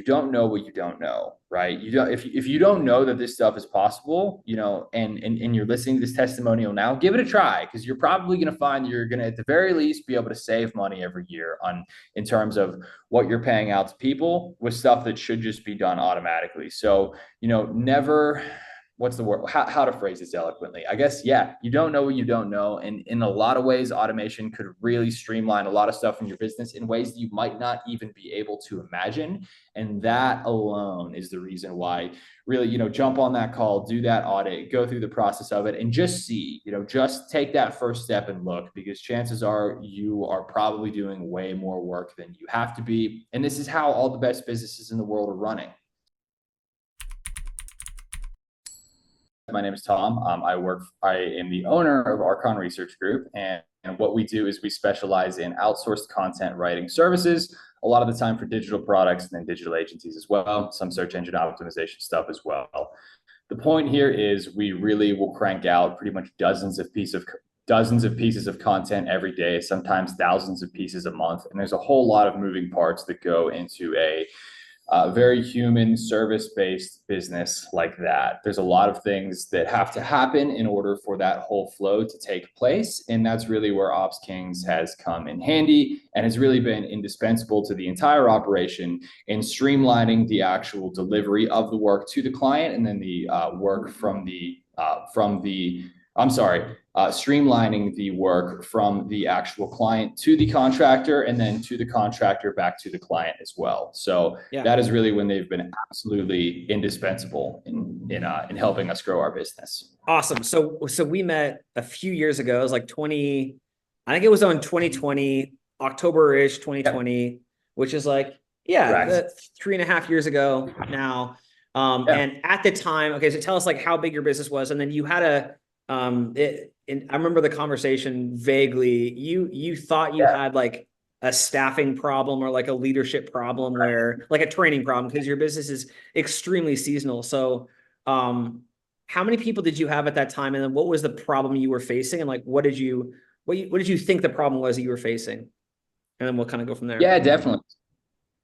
don't know what you don't know, right? You don't, if you don't know that this stuff is possible, and you're listening to this testimonial now, give it a try, because you're probably going to find you're going to, at the very least, be able to save money every year in terms of what you're paying out to people with stuff that should just be done automatically. So, never, what's the word, how to phrase this eloquently, I guess. Yeah, you don't know what you don't know, and in a lot of ways automation could really streamline a lot of stuff in your business in ways that you might not even be able to imagine. And that alone is the reason why, really, jump on that call, do that audit, go through the process of it, and just see, just take that first step and look, because chances are you are probably doing way more work than you have to be. And this is how all the best businesses in the world are running. My name is Tom. I am the owner of Archon Research Group. And what we do is we specialize in outsourced content writing services, a lot of the time for digital products and then digital agencies as well, some search engine optimization stuff as well. The point here is we really will crank out pretty much dozens of pieces of content every day, sometimes thousands of pieces a month. And there's a whole lot of moving parts that go into a very human service-based business like that. There's a lot of things that have to happen in order for that whole flow to take place. And that's really where OpsKings has come in handy and has really been indispensable to the entire operation in streamlining the actual delivery of the work to the client, and then the work streamlining the work from the actual client to the contractor, and then to the contractor back to the client as well. So that is really when they've been absolutely indispensable in helping us grow our business. Awesome. So we met a few years ago. It was like I think it was on 2020, October-ish 2020, which is like, 3.5 years ago now. And at the time, okay, so tell us like how big your business was. And then you had and I remember the conversation vaguely. You thought you had like a staffing problem or like a leadership problem, where like a training problem, because your business is extremely seasonal. So, how many people did you have at that time, and then what was the problem you were facing, and like what did you think the problem was that you were facing, and then we'll kind of go from there. Yeah, definitely.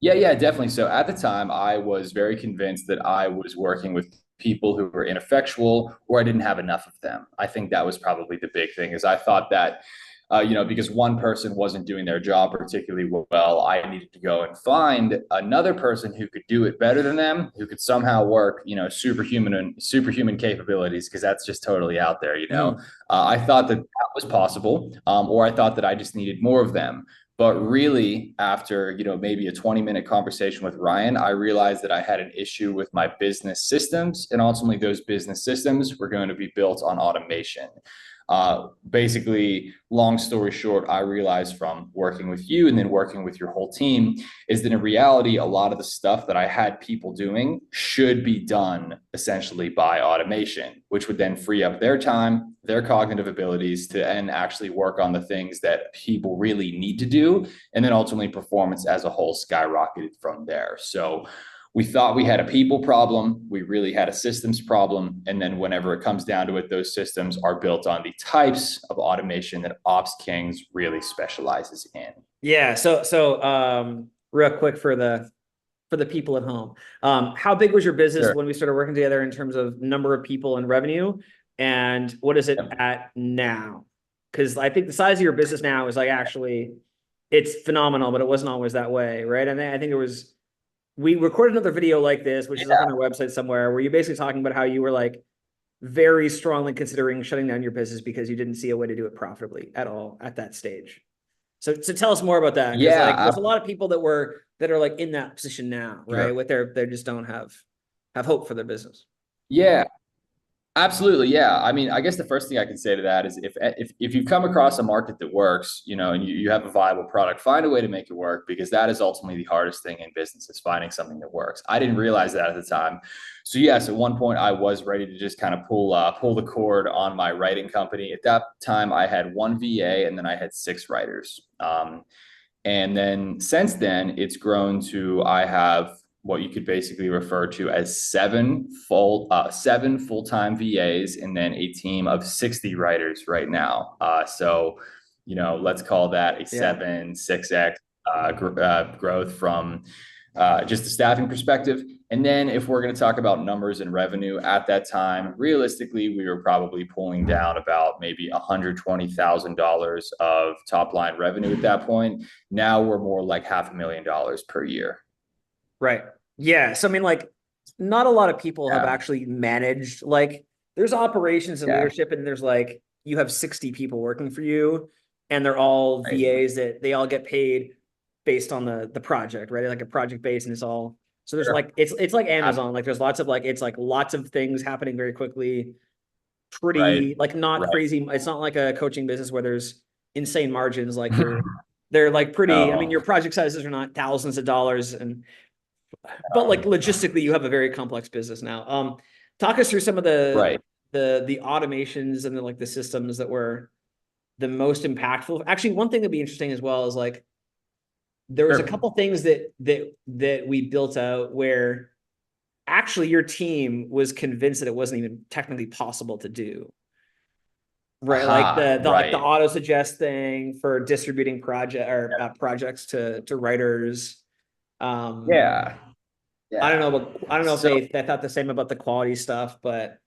Yeah, definitely. So at the time, I was very convinced that I was working with people who were ineffectual, or I didn't have enough of them. I think that was probably the big thing, is I thought that, because one person wasn't doing their job particularly well, I needed to go and find another person who could do it better than them, who could somehow work, superhuman capabilities, because that's just totally out there. I thought that was possible, or I thought that I just needed more of them. But really, after, maybe a 20-minute conversation with Ryan, I realized that I had an issue with my business systems, and ultimately those business systems were going to be built on automation. Basically, long story short, I realized from working with you and then working with your whole team is that in reality, a lot of the stuff that I had people doing should be done essentially by automation, which would then free up their time, their cognitive abilities to then actually work on the things that people really need to do. And then ultimately performance as a whole skyrocketed from there. So we thought we had a people problem. We really had a systems problem. And then whenever it comes down to it, those systems are built on the types of automation that OpsKings really specializes in. Yeah. So real quick for the people at home, how big was your business when we started working together in terms of number of people and revenue? And what is it at now? Because I think the size of your business now is like, actually, it's phenomenal, but it wasn't always that way, right? And I think we recorded another video like this, which is up on our website somewhere, where you're basically talking about how you were like very strongly considering shutting down your business because you didn't see a way to do it profitably at all at that stage. So tell us more about that. Yeah, there's a lot of people that are like in that position now, right? With they just don't have hope for their business. Yeah. Absolutely. Yeah. I mean, I guess the first thing I can say to that is if you've come across a market that works, and you have a viable product, find a way to make it work, because that is ultimately the hardest thing in business, is finding something that works. I didn't realize that at the time. So yes, at one point I was ready to just kind of pull the cord on my writing company. At that time I had one VA, and then I had 6 writers. And then since then it's grown to, I have what you could basically refer to as 7 full-time VAs, and then a team of 60 writers right now. So, let's call that a 6x growth from just the staffing perspective. And then if we're going to talk about numbers and revenue at that time, realistically, we were probably pulling down about maybe $120,000 of top line revenue at that point. Now we're more like $500,000 per year. Right. Yeah. So I mean, like, not a lot of people have Yeah. actually managed, like, there's operations and Yeah. leadership, and there's like, you have 60 people working for you, and they're all Right. VAs that they all get paid based on the project, right? Like a project base, and it's all, so there's Sure. like, it's like Amazon. Like there's lots of like, it's like lots of things happening very quickly, pretty Right. like not Right. crazy. It's not like a coaching business where there's insane margins. Like they're like pretty, I mean, No. your project sizes are not thousands of dollars, and but like logistically, you have a very complex business now. Talk us through some of Right. the automations and the systems that were the most impactful. Actually, one thing that'd be interesting as well is like there was a Sure. couple things that we built out where actually your team was convinced that it wasn't even technically possible to do. Right, like Aha. like the Right. auto suggest thing for distributing projects to writers. Um, Yeah. I don't Yeah. know, but I don't know if So they thought the same about the quality stuff, but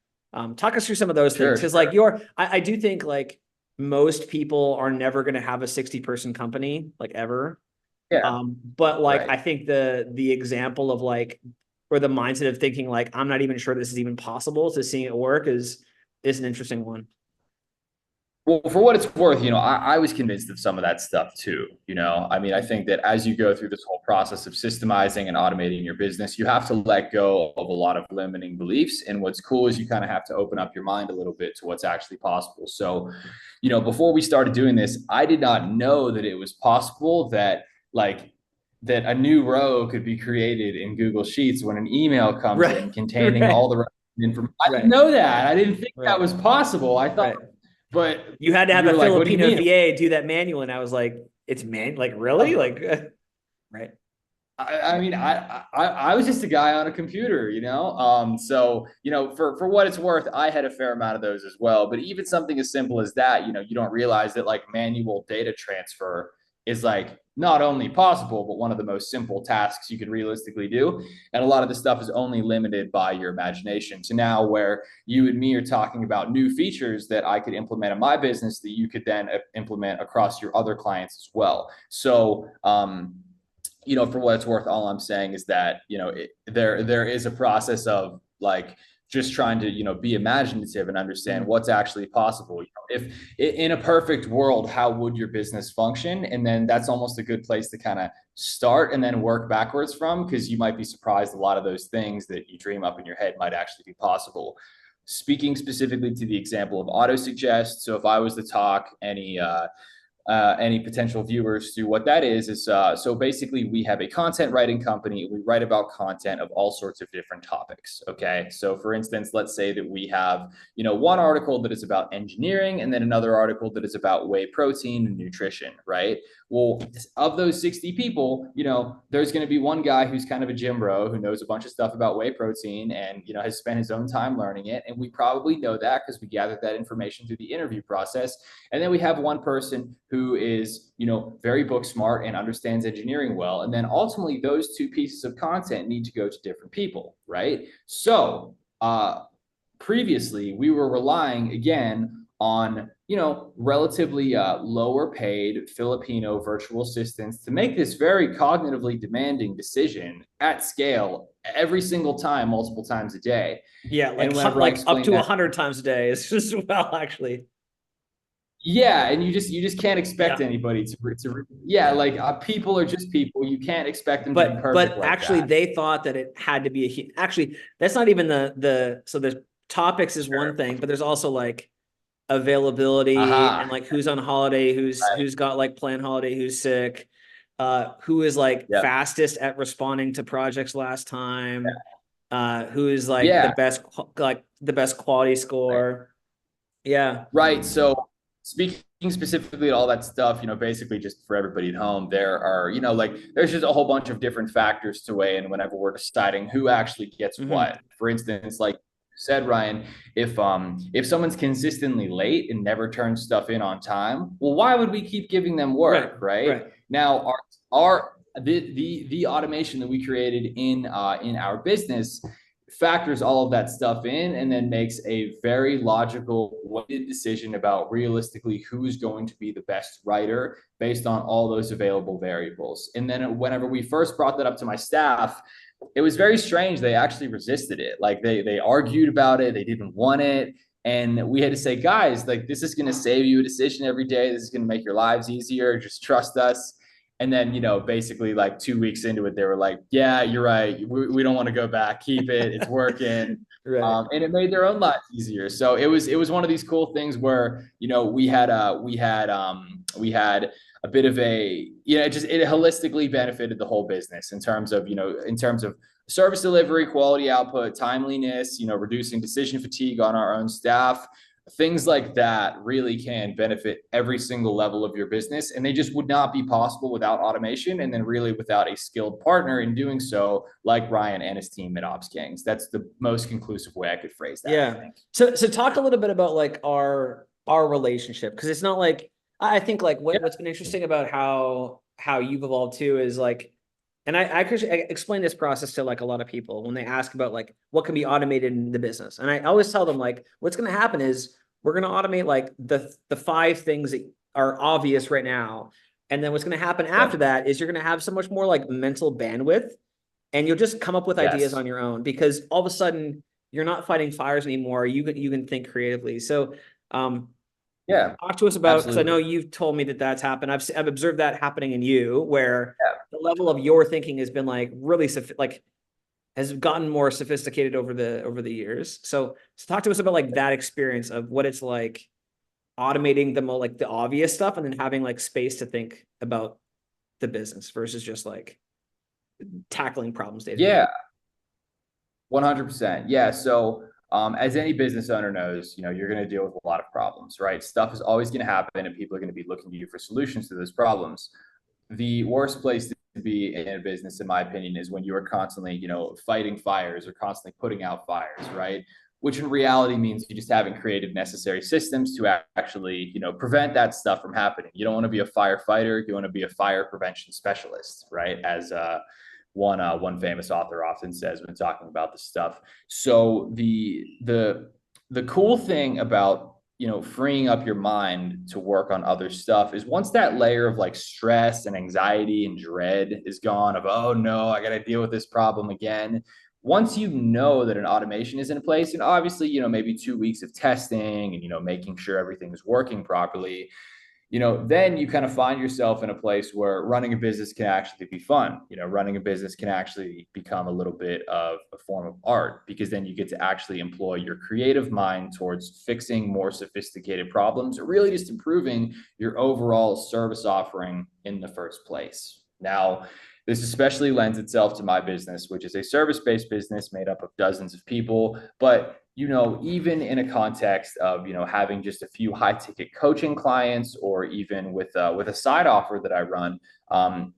talk us through some of those sure. things. Cause like I do think like most people are never going to have a 60-person company, like ever. Yeah. But like, Right. I think the example of like, or the mindset of thinking like, I'm not even sure this is even possible to seeing it work is an interesting one. Well, for what it's worth, I was convinced of some of that stuff too. I mean, I think that as you go through this whole process of systemizing and automating your business, you have to let go of a lot of limiting beliefs. And what's cool is you kind of have to open up your mind a little bit to what's actually possible. So, before we started doing this, I did not know that it was possible that like that a new row could be created in Google Sheets when an email comes Right, in containing right, all the information. I didn't right, know that. I didn't think that right, was possible. I thought, right. but You had to have you a were like, what do you Filipino mean? VA do that manual, and I was like, it's like really, like, right, I mean, I was just a guy on a computer. So, for what it's worth, I had a fair amount of those as well. But even something as simple as that, you don't realize that like manual data transfer is like not only possible, but one of the most simple tasks you could realistically do. And a lot of the stuff is only limited by your imagination to now where you and me are talking about new features that I could implement in my business that you could then implement across your other clients as well. So, for what it's worth, all I'm saying is that, there is a process of like just trying to, be imaginative and understand what's actually possible. If in a perfect world, how would your business function? And then that's almost a good place to kind of start and then work backwards from, because you might be surprised a lot of those things that you dream up in your head might actually be possible. Speaking specifically to the example of auto suggest. So if I was to talk any potential viewers to what that is so basically we have a content writing company. We write about content of all sorts of different topics. Okay, so for instance, let's say that we have one article that is about engineering and then another article that is about whey protein and nutrition, right? Well, of those 60 people, there's going to be one guy who's kind of a gym bro who knows a bunch of stuff about whey protein and has spent his own time learning it, and we probably know that because we gathered that information through the interview process. And then we have one person who is, very book smart and understands engineering well. And then ultimately those two pieces of content need to go to different people, right? So previously we were relying again on, relatively lower paid Filipino virtual assistants to make this very cognitively demanding decision at scale every single time, multiple times a day. yeah, And like whenever I like up explain to that, 100 times a day is just well, actually, yeah, and you just can't expect yeah. anybody to yeah, like people are just people. You can't expect them to be perfect But like actually, that. they thought that it had to be actually that's not even so there's topics is one Sure. thing, but there's also like availability and Aha. like who's on holiday, Right. who's got like planned holiday, who's sick, who is like Yep. fastest at responding to projects last time, who is like Yeah. the best quality Right. score. Yeah. Right. So speaking specifically to all that stuff, basically just for everybody at home, there are, like there's just a whole bunch of different factors to weigh in whenever we're deciding who actually gets Mm-hmm. what. For instance, like you said, Ryan, if someone's consistently late and never turns stuff in on time, well, why would we keep giving them Right. work, right? Right. Now, our the automation that we created in our business factors all of that stuff in, and then makes a very logical, weighted decision about realistically who's going to be the best writer based on all those available variables. And then whenever we first brought that up to my staff, it was very strange. They actually resisted it. Like they argued about it. They didn't want it. And we had to say, guys, like, this is going to save you a decision every day. This is going to make your lives easier. Just trust us. And then, basically like 2 weeks into it, they were like, yeah, you're right. We don't want to go back. Keep it. It's working. Right. And it made their own lives easier. So it was one of these cool things where, we had a bit of it holistically benefited the whole business in terms of service delivery, quality output, timeliness, reducing decision fatigue on our own staff. Things like that really can benefit every single level of your business, and they just would not be possible without automation, and then really without a skilled partner in doing so, like Ryan and his team at OpsKings. That's the most conclusive way I could phrase that. Yeah. I think. So talk a little bit about like our relationship, because it's not like, I think like what's been interesting about how you've evolved too is like, and I explain this process to like a lot of people when they ask about like what can be automated in the business. And I always tell them like, what's going to happen is we're going to automate like the 5 things that are obvious right now. And then what's going to happen after that is you're going to have so much more like mental bandwidth, and you'll just come up with ideas on your own, because all of a sudden you're not fighting fires anymore. You can think creatively. So, talk to us about, because I know you've told me that that's happened. I've observed that happening in you, where the level of your thinking has been like really has gotten more sophisticated over the years. So talk to us about like that experience of what it's like automating the obvious stuff, and then having like space to think about the business versus just like tackling problems day to day. Yeah, 100%. Yeah. So, as any business owner knows, you're going to deal with a lot of problems, right? Stuff is always going to happen, and people are going to be looking to you for solutions to those problems. The worst place to be in a business, in my opinion, is when you are constantly, fighting fires or constantly putting out fires, right? Which in reality means you just haven't created necessary systems to actually, prevent that stuff from happening. You don't want to be a firefighter. You want to be a fire prevention specialist, right? As one famous author often says when talking about this stuff. So the cool thing about freeing up your mind to work on other stuff is once that layer of like stress and anxiety and dread is gone of, oh no, I got to deal with this problem again. Once you know that an automation is in place, and obviously, maybe 2 weeks of testing and, making sure everything's working properly, then you kind of find yourself in a place where running a business can actually be fun. Running a business can actually become a little bit of a form of art, because then you get to actually employ your creative mind towards fixing more sophisticated problems, or really just improving your overall service offering in the first place. Now, this especially lends itself to my business, which is a service-based business made up of dozens of people. But even in a context of having just a few high-ticket coaching clients, or even with a side offer that I run,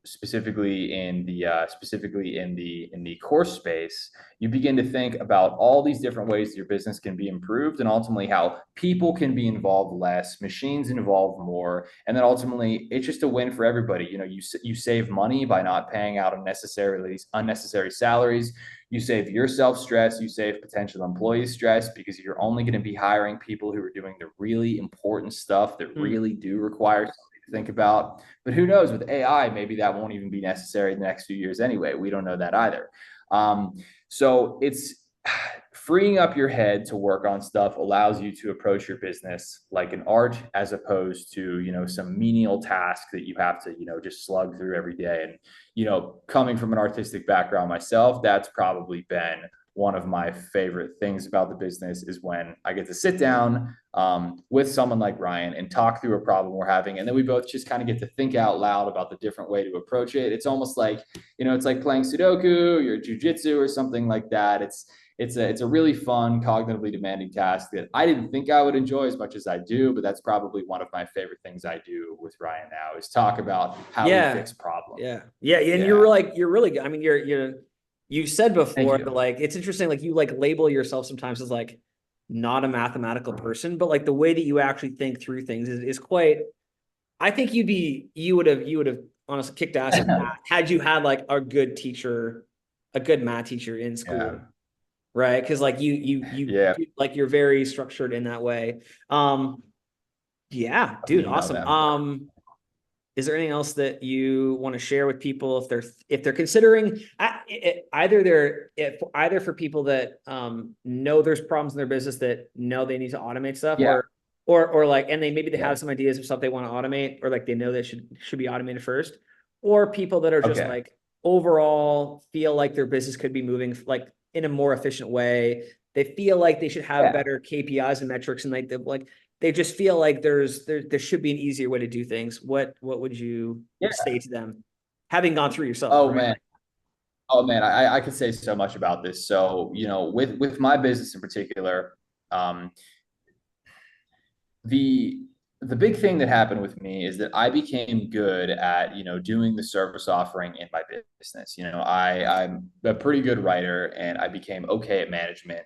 specifically in the course space, you begin to think about all these different ways that your business can be improved, and ultimately how people can be involved less, machines involved more, and then ultimately it's just a win for everybody. You save money by not paying out unnecessary salaries. You save yourself stress, you save potential employees stress, because you're only going to be hiring people who are doing the really important stuff that really do require something to think about. But who knows, with AI, maybe that won't even be necessary in the next few years anyway. We don't know that either. So it's freeing up your head to work on stuff allows you to approach your business like an art, as opposed to, some menial task that you have to, just slug through every day. And, coming from an artistic background myself, that's probably been one of my favorite things about the business, is when I get to sit down with someone like Ryan and talk through a problem we're having. And then we both just kind of get to think out loud about the different way to approach it. It's almost like, it's like playing Sudoku or jujitsu or something like that. It's a really fun, cognitively demanding task that I didn't think I would enjoy as much as I do, but that's probably one of my favorite things I do with Ryan now, is talk about how we fix problems. And you're really good. I mean, you said before that like it's interesting, like you like label yourself sometimes as like not a mathematical person, but like the way that you actually think through things is quite. I think you would have honestly kicked ass at math had you had like a good teacher, a good math teacher in school. Yeah. Right. Cause like Yeah. like you're very structured in that way. Yeah, dude. Awesome. Is there anything else that you want to share with people if they're considering either for people that know there's problems in their business that know they need to automate stuff, Yeah. or like, and they have some ideas of stuff they want to automate, or like they know they should be automated first, or people that are just like overall feel like their business could be moving like in a more efficient way. They feel like they should have better KPIs and metrics, and they just feel like there should be an easier way to do things. What would you say to them, having gone through yourself? Oh, right? man. Oh, man. I could say so much about this. So, with my business in particular, the big thing that happened with me is that I became good at, doing the service offering in my business. I'm a pretty good writer, and I became okay at management.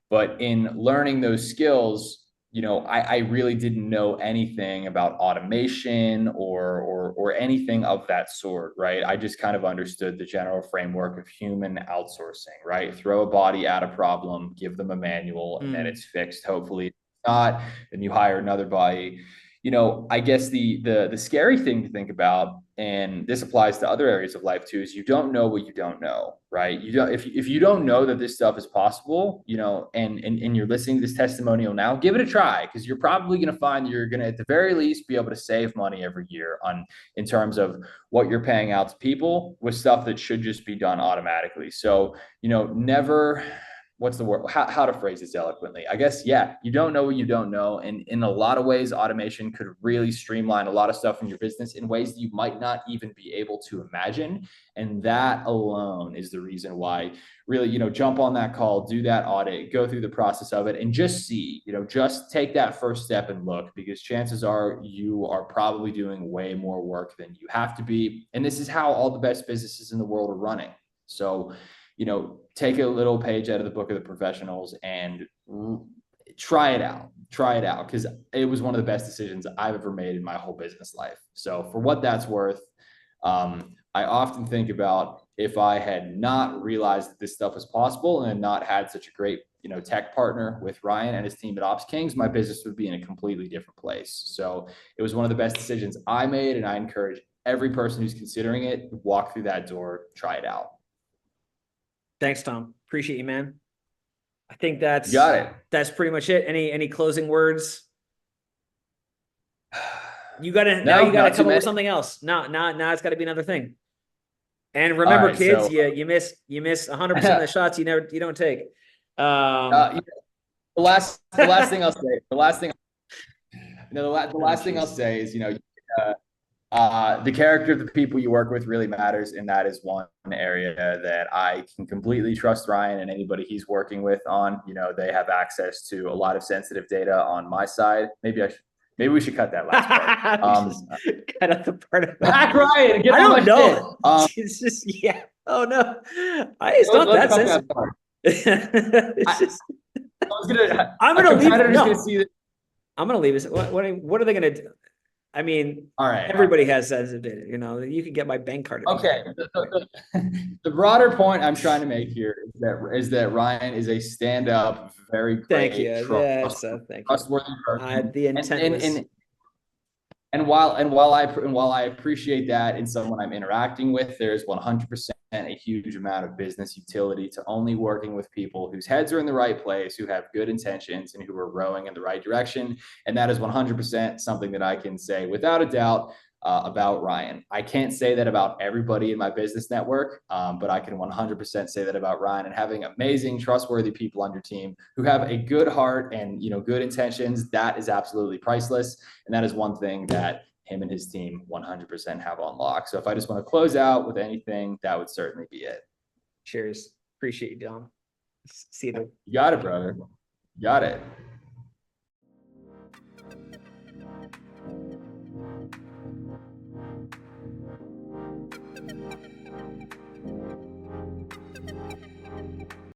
But in learning those skills, I really didn't know anything about automation or anything of that sort, right? I just kind of understood the general framework of human outsourcing, right? Throw a body at a problem, give them a manual, and then it's fixed. Hopefully, it's not, and you hire another body. I guess the scary thing to think about, and this applies to other areas of life too, is you don't know what you don't know, right? You don't if you don't know that this stuff is possible, and you're listening to this testimonial now, give it a try, because you're probably going to find you're going to at the very least be able to save money every year in terms of what you're paying out to people with stuff that should just be done automatically. So, never, what's the word, how to phrase this eloquently, I guess. Yeah, you don't know what you don't know, and in a lot of ways automation could really streamline a lot of stuff in your business in ways that you might not even be able to imagine. And that alone is the reason why really, jump on that call, do that audit, go through the process of it, and just see, just take that first step and look, because chances are you are probably doing way more work than you have to be, and this is how all the best businesses in the world are running. So, take a little page out of the book of the professionals and try it out. Because it was one of the best decisions I've ever made in my whole business life. So for what that's worth, I often think about, if I had not realized that this stuff was possible and not had such a great, tech partner with Ryan and his team at OpsKings, my business would be in a completely different place. So it was one of the best decisions I made, and I encourage every person who's considering it, walk through that door, try it out. Thanks, Tom. Appreciate you, man. I think You got it. that's pretty much it. Any closing words? You gotta come up with something else. Now it's gotta be another thing. And remember, right, kids, so, you miss 100% of the shots you don't take. The last thing I'll say, the last thing I'll say is, the character of the people you work with really matters, and that is one area that I can completely trust Ryan and anybody he's working with on. They have access to a lot of sensitive data on my side. Maybe we should cut that last part. Cut out the part about back, Ryan. I don't know. It's just, yeah. Oh no, it's not that sensitive. I'm gonna leave it. No. I'm gonna leave it. What are they gonna do? I mean, all right. Everybody has sensitive data. You can get my bank card. Okay. The broader point I'm trying to make here is that Ryan is a stand-up, very great, thank you. trustworthy person. The intent and while I appreciate that in someone I'm interacting with, there's 100% a huge amount of business utility to only working with people whose heads are in the right place, who have good intentions, and who are rowing in the right direction. And that is 100% something that I can say without a doubt about Ryan. I can't say that about everybody in my business network, but I can 100% say that about Ryan. And having amazing, trustworthy people on your team who have a good heart and good intentions, that is absolutely priceless. And that is one thing that him and his team 100% have on lock. So if I just want to close out with anything, that would certainly be it. Cheers. Appreciate you, Dom. See you. You got it, brother. You got it.